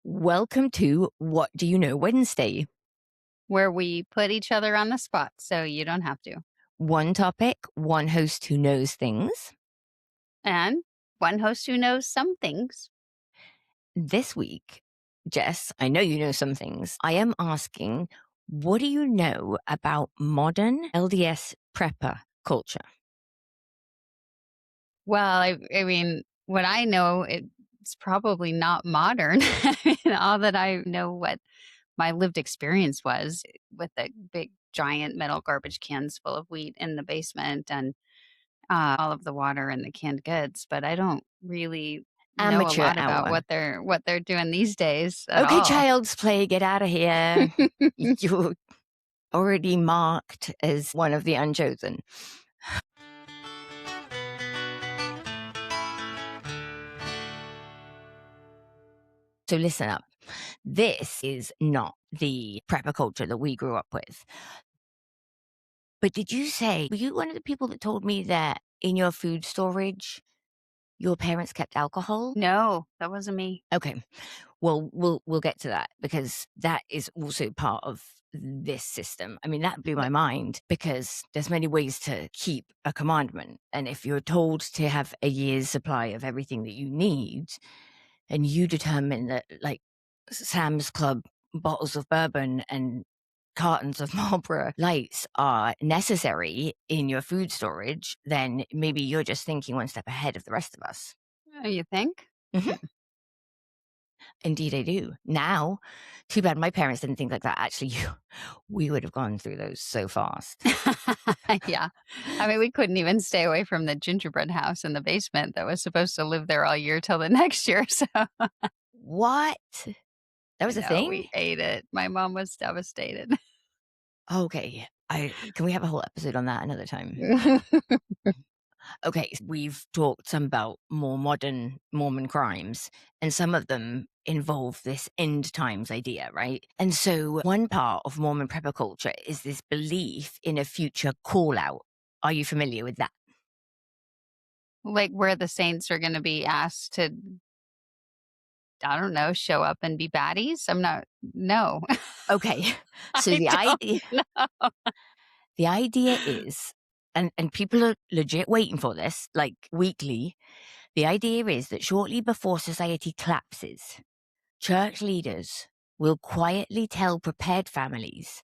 Welcome to What Do You Know Wednesday? Where we put each other on the spot so you don't have to. One topic, one host who knows things. And one host who knows some things. This week, Jess, I know you know some things. I am asking, what do you know about modern LDS prepper culture? Well, I mean, what I know, it's probably not modern. I mean, all that I know what my lived experience was with the big, giant metal garbage cans full of wheat in the basement and all of the water and the canned goods. But I don't really know a Amateur lot about hour. what they're doing these days at Okay, all. child's play, get out of here. You're already marked as one of the unchosen. So listen up. This is not the prepper culture that we grew up with. But did you say, were you one of the people that told me that in your food storage, your parents kept alcohol? No, that wasn't me. Okay. Well, we'll get to that because that is also part of this system. I mean, that blew my mind because there's many ways to keep a commandment. And if you're told to have a year's supply of everything that you need, and you determine that like Sam's Club bottles of bourbon and cartons of Marlboro Lights are necessary in your food storage, then maybe you're just thinking one step ahead of the rest of us. You think? Mhm. Indeed, I do. Now, too bad my parents didn't think like that. Actually, we would have gone through those so fast. Yeah. I mean, we couldn't even stay away from the gingerbread house in the basement that was supposed to live there all year till the next year. So What? That I was a know thing? we ate it. My mom was devastated. Okay. Can we have a whole episode on that another time? Okay, we've talked some about more modern Mormon crimes, and some of them involve this end times idea, right? And so, one part of Mormon prepper culture is this belief in a future call out. Are you familiar with that? Like where the saints are going to be asked to, I don't know, show up and be baddies. I'm not, no, Okay, so I don't know. the idea is, and people are legit waiting for this, like weekly. The idea is that shortly before society collapses, church leaders will quietly tell prepared families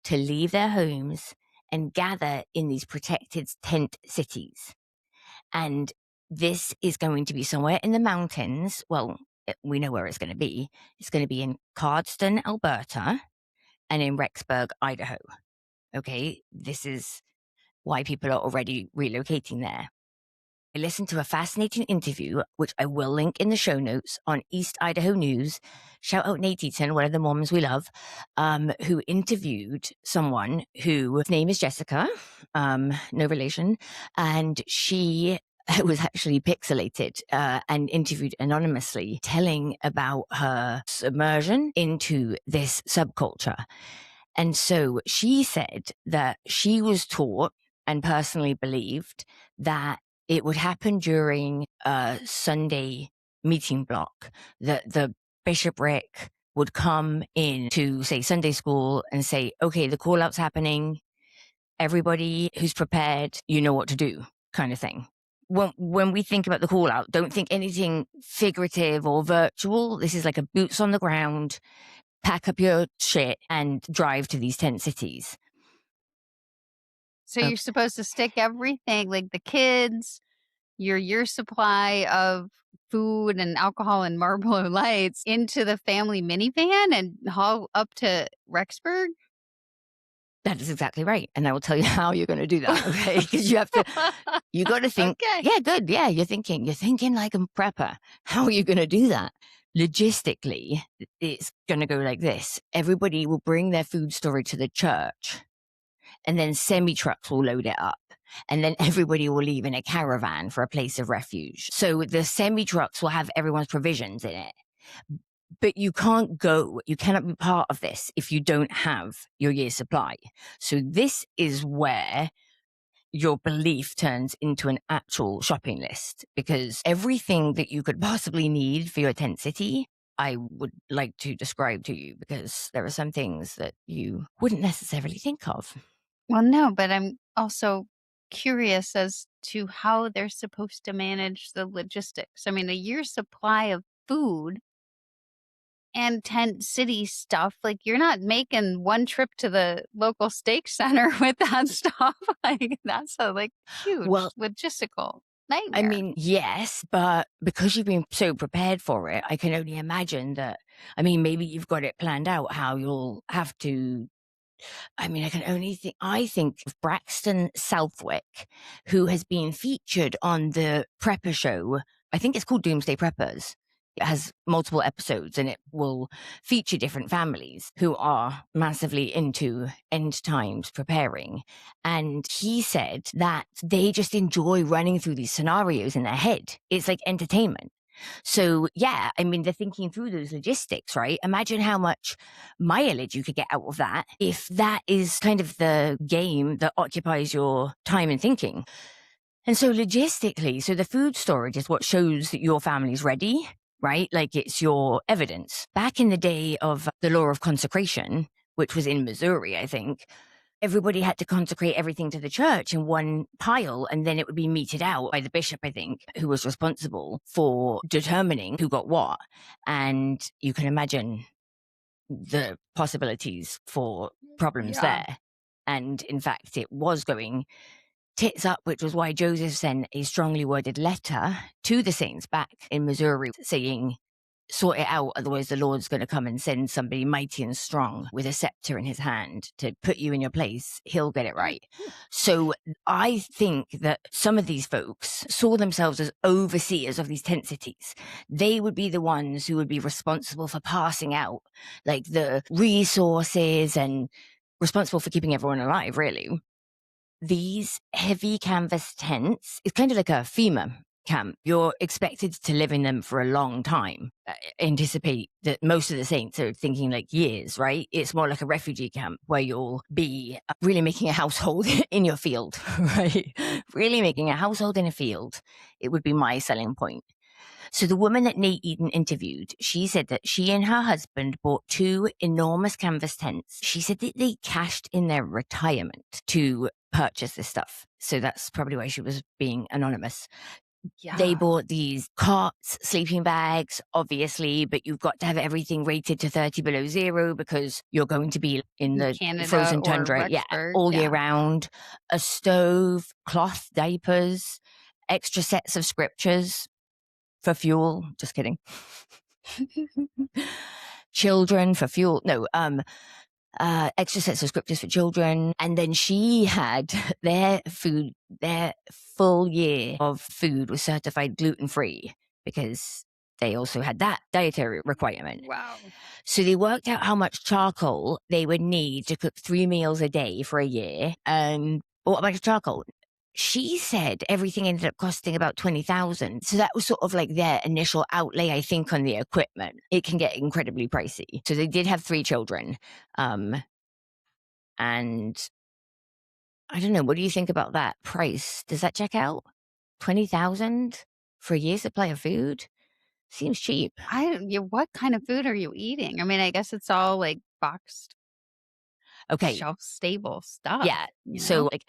to leave their homes and gather in these protected tent cities. And this is going to be somewhere in the mountains. Well, we know where it's going to be. It's going to be in Cardston, Alberta, and in Rexburg, Idaho. Okay, this is why people are already relocating there. I listened to a fascinating interview, which I will link in the show notes on East Idaho News. Shout out Nate Eaton, one of the Mormons we love, who interviewed someone whose name is Jessica, no relation, and she was actually pixelated and interviewed anonymously, telling about her submersion into this subculture. And so she said that she was taught and personally believed that it would happen during a Sunday meeting block, that the bishopric would come in to, say, Sunday school and say, okay, the call out's happening. Everybody who's prepared, you know what to do, kind of thing. When we think about the call out, don't think anything figurative or virtual. This is like a boots on the ground, pack up your shit and drive to these tent cities. So you're supposed to stick everything, like the kids, your supply of food and alcohol and Marlboro Lights into the family minivan and haul up to Rexburg? That is exactly right. And I will tell you how you're going to do that. Okay. Because you got to think, Okay. yeah, good. Yeah. You're thinking like a prepper. How are you going to do that? Logistically, it's going to go like this. Everybody will bring their food storage to the church and then semi trucks will load it up. And then everybody will leave in a caravan for a place of refuge. So the semi trucks will have everyone's provisions in it. But you cannot be part of this if you don't have your year's supply. So this is where your belief turns into an actual shopping list, because everything that you could possibly need for your tent city I would like to describe to you, because there are some things that you wouldn't necessarily think of. Well, no, but I'm also curious as to how they're supposed to manage the logistics. I mean, a year's supply of food and tent city stuff, like, you're not making one trip to the local steak center with that stuff. Like, that's a, like, huge Well, logistical I nightmare. mean, yes, but because you've been so prepared for it, I can only imagine that. I mean, maybe you've got it planned out how you'll have to. I mean, I think of Braxton Southwick, who has been featured on the Prepper show. I think it's called Doomsday Preppers. It has multiple episodes, and it will feature different families who are massively into end times preparing. And he said that they just enjoy running through these scenarios in their head. It's like entertainment. So, yeah, I mean, they're thinking through those logistics, right? Imagine how much mileage you could get out of that if that is kind of the game that occupies your time and thinking. And so, logistically, so the food storage is what shows that your family's ready, right? Like, it's your evidence. Back in the day of the law of consecration, which was in Missouri, I think, everybody had to consecrate everything to the church in one pile, and then it would be meted out by the bishop, I think, who was responsible for determining who got what. And you can imagine the possibilities for problems Yeah. there. And in fact, it was going tits up, which was why Joseph sent a strongly worded letter to the saints back in Missouri saying, sort it out, otherwise the Lord's going to come and send somebody mighty and strong with a scepter in his hand to put you in your place. He'll get it right. So I think that some of these folks saw themselves as overseers of these tent cities. They would be the ones who would be responsible for passing out like the resources and responsible for keeping everyone alive, really. These heavy canvas tents, it's kind of like a FEMA camp. You're expected to live in them for a long time. Anticipate that most of the saints are thinking like years, right? It's more like a refugee camp where you'll be really making a household in your field, right? Really making a household in a field. It would be my selling point. So the woman that Nate Eden interviewed, she said that she and her husband bought 2 enormous canvas tents. She said that they cashed in their retirement to purchase this stuff. So that's probably why she was being anonymous. Yeah. They bought these cots, sleeping bags, obviously, but you've got to have everything rated to 30 below zero because you're going to be in the Canada frozen or tundra, Rexburg. all year round. A stove, cloth diapers, extra sets of scriptures for fuel. Just kidding. Children for fuel. No, extra sets of scriptures for children. And then she had their food, their full year of food was certified gluten-free because they also had that dietary requirement. Wow. So they worked out how much charcoal they would need to cook 3 meals a day for a year and bought a bunch of charcoal. She said everything ended up costing about 20,000. So that was sort of like their initial outlay, I think, on the equipment. It can get incredibly pricey. So they did have 3 children. And I don't know, what do you think about that price? Does that check out? 20,000 for a year's supply of food? Seems cheap. What kind of food are you eating? I mean, I guess it's all like boxed, Okay. shelf stable stuff. Yeah. You know? So like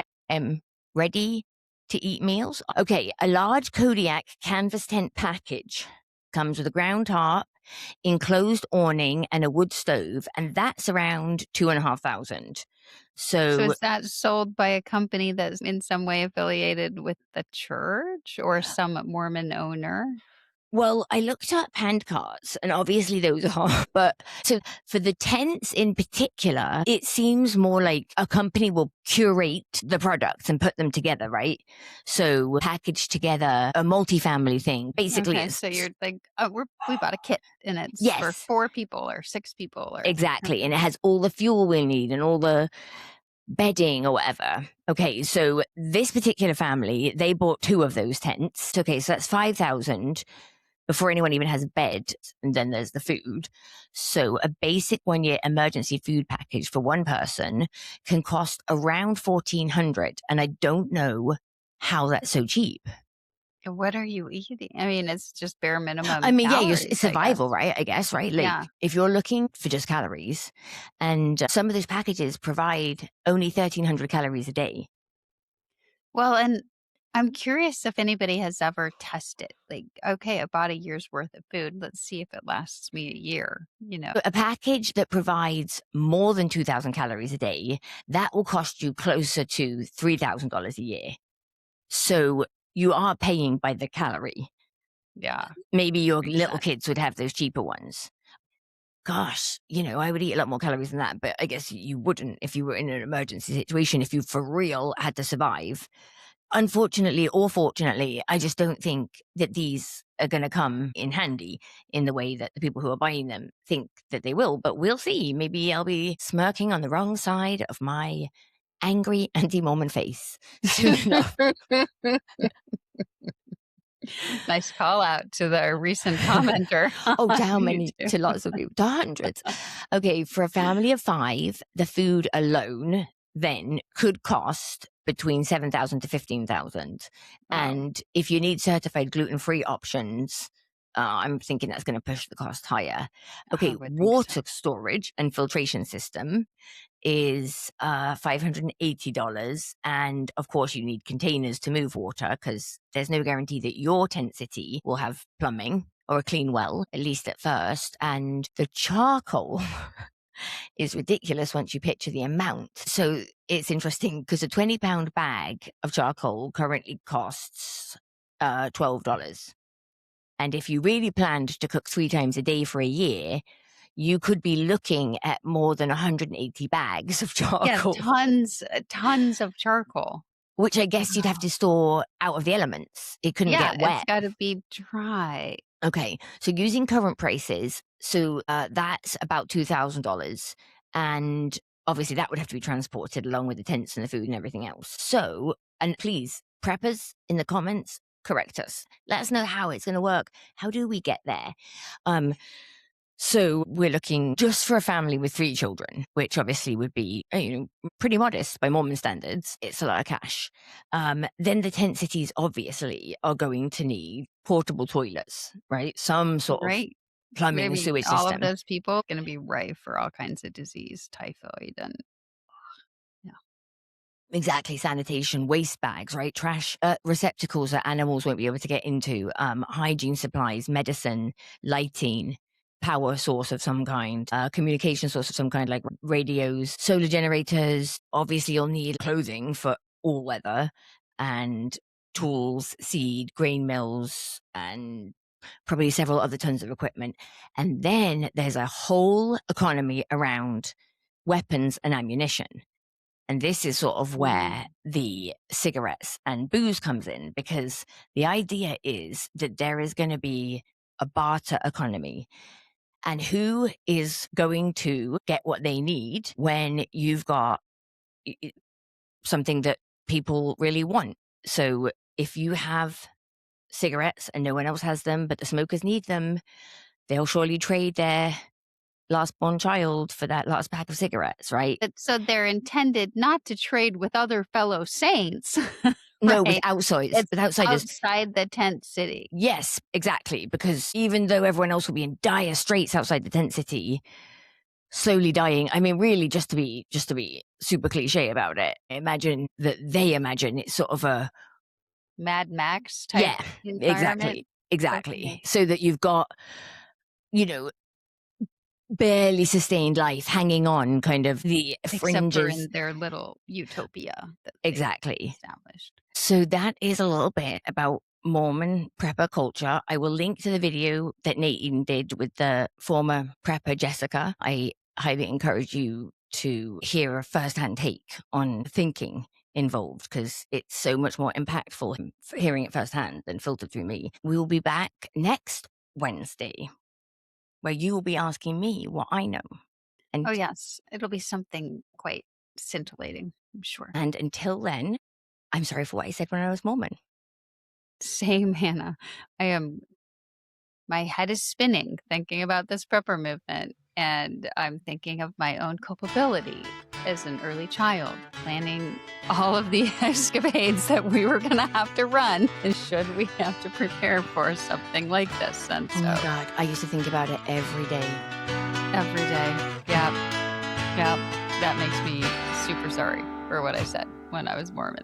ready to eat meals. Okay. A large Kodiak canvas tent package comes with a ground tarp, enclosed awning, and a wood stove, and that's around 2,500. So is that sold by a company that's in some way affiliated with the church or some Mormon owner? Well, I looked up hand carts, and obviously those are, but so for the tents in particular, it seems more like a company will curate the products and put them together, right? So package together a multifamily thing. Basically, okay, so you're like, oh, we bought a kit and it's yes, for 4 people or 6 people. Or exactly. And it has all the fuel we need and all the bedding or whatever. Okay, so this particular family, they bought 2 of those tents. Okay, so that's 5,000 before anyone even has a bed, and then there's the food. So a basic 1-year emergency food package for one person can cost around 1,400, and I don't know how that's so cheap. What are you eating? I mean, it's just bare I minimum mean, yeah, calories, it's I guess. survival, right? I guess, right? Like, Yeah. if you're looking for just calories, and some of those packages provide only 1,300 calories a day. Well, and I'm curious if anybody has ever tested, like, okay, I bought a year's worth of food. Let's see if it lasts me a year, you know? But a package that provides more than 2,000 calories a day, that will cost you closer to $3,000 a year. So you are paying by the calorie. Yeah, Maybe your makes little sense. kids would have those cheaper ones. Gosh, I would eat a lot more calories than that, but I guess you wouldn't if you were in an emergency situation, if you for real had to survive. Unfortunately or fortunately, I just don't think that these are going to come in handy in the way that the people who are buying them think that they will, but we'll see. Maybe I'll be smirking on the wrong side of my angry anti-Mormon face soon enough. Nice call out to the recent commenter Oh, on to how many? YouTube. To lots of people, to hundreds. Okay, for a family of 5, the food alone then could cost between 7,000 to 15,000. Wow, And if you need certified gluten-free options, I'm thinking that's going to push the cost higher. I Okay, would think so. water storage and filtration system is $580. And of course, you need containers to move water because there's no guarantee that your tent city will have plumbing or a clean well, at least at first. And the charcoal is ridiculous once you picture the amount. So it's interesting because a 20-pound bag of charcoal currently costs $12. And if you really planned to cook 3 times a day for a year, you could be looking at more than 180 bags of Yeah, charcoal, tons of charcoal. which I guess you'd have Wow. to store out of the elements. It couldn't Yeah, get it's wet. gotta be dry. Okay, so using current prices, that's about $2,000, and obviously that would have to be transported along with the tents and the food and everything else. So, and please, preppers in the comments, correct us. Let us know how it's going to work. How do we get there? Um, So we're looking just for a family with 3 children, which obviously would be, pretty modest by Mormon standards. It's a lot of cash. Then the tent cities obviously are going to need portable toilets, right? Some sort of Right? plumbing I and mean, sewage all of system. those people gonna be rife for all kinds of disease, typhoid, and yeah. Exactly, sanitation, waste bags, right? Trash receptacles that animals won't be able to get into, hygiene supplies, medicine, lighting, power source of some kind, communication source of some kind, like radios, solar generators. Obviously, you'll need clothing for all weather, and tools, seed, grain mills, and probably several other tons of equipment. And then there's a whole economy around weapons and ammunition. And this is sort of where Mm, the cigarettes and booze comes in, because the idea is that there is going to be a barter economy. And who is going to get what they need when you've got something that people really want? So if you have cigarettes and no one else has them, but the smokers need them, they'll surely trade their last born child for that last pack of cigarettes, right? but so they're intended not to trade with other fellow saints, No, with right? outsiders, It's with outsiders. outside the tent city. Yes, exactly. Because even though everyone else will be in dire straits outside the tent city, slowly dying. I mean, really, just to be super cliche about it, imagine that they imagine it's sort of a Mad Max type yeah, environment. exactly. Okay. So that you've got you know barely sustained life hanging on, kind of the Except for fringes. in their little utopia that they've Exactly. established. So that is a little bit about Mormon prepper culture. I will link to the video that Nate did with the former prepper Jessica. I highly encourage you to hear a first-hand take on thinking involved, because it's so much more impactful hearing it firsthand than filtered through me. We will be back next Wednesday, where you will be asking me what I know. Oh, And yes. It'll be something quite scintillating, I'm sure. and until then, I'm sorry for what I said when I was Mormon. Same, Hannah. I am my head is spinning thinking about this prepper movement. And I'm thinking of my own culpability as an early child, planning all of the escapades that we were going to have to run, and should we have to prepare for something like this. And Oh my God, I used to think about it every day. every day. Yeah. Yeah. That makes me super sorry for what I said when I was Mormon.